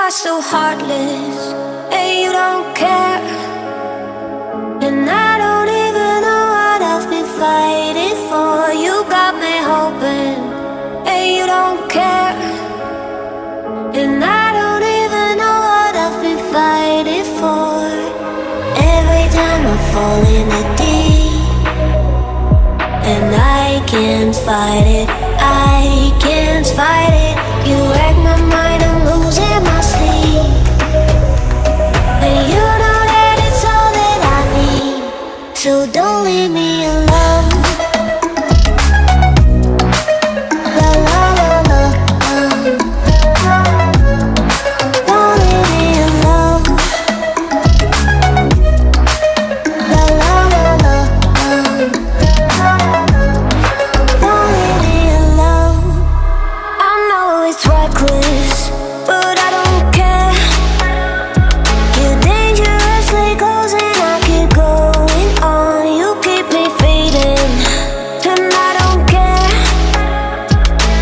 are so heartless, and you don't care. And I don't even know what I've been fighting for. You got me hoping, and you don't care. And I don't even know what I've been fighting for. Every time I fall in the deep, and I can't fight it, I can't fight it. You wreck my mind, I'm losing my sleep. And you know that it's all that I need, so don't leave me alone. La la la la, don't leave me alone. La la la la, don't leave me alone. I know it's reckless, but I don't care. You're dangerously close and I keep going on. You keep me fading, and I don't care.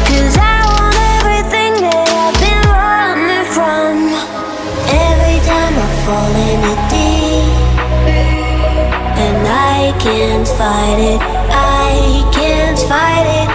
'Cause I want everything that I've been running from. Every time I fall in the deep, and I can't fight it, I can't fight it.